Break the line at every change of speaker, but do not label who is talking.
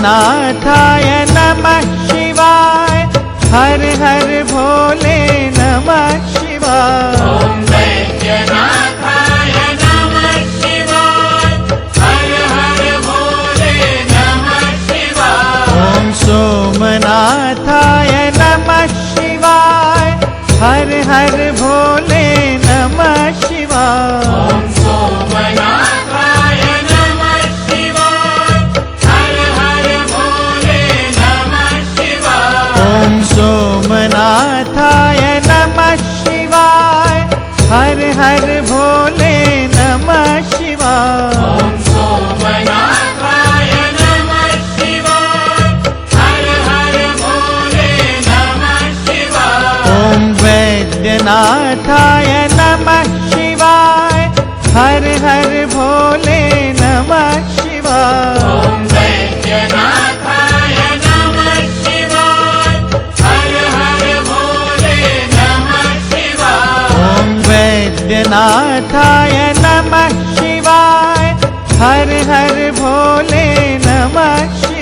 वैद्यनाथाय नमः शिवाय। हर हर भोले नमः शिवाय।
ओम वैद्यनाथाय नमः शिवाय। हर हर भोले नमः शिवाय।
ओम सोमनाथाय नमः शिवाय। हर हर भोले नमः शिवाय।
ओम सोमनाथाय नमः शिवाय। हर हर भोले नमः शिवाय।
ओम सोमनाथाय नमः शिवाय। हर हर भोले नमः शिवाय।
ओम सोमनाथाय नमः शिवाय। हर हर भोले नमः शिवाय।
ओम वैद्यनाथाय नमः शिवाय। हर हर भोले नमः शिवाय।
ओम वैद्यनाथाय नमः शिवाय। हर हर भोले नमः शिवाय।
ओम वैद्यनाथाय नमः शिवाय। हर हर भोले नमः शिवाय।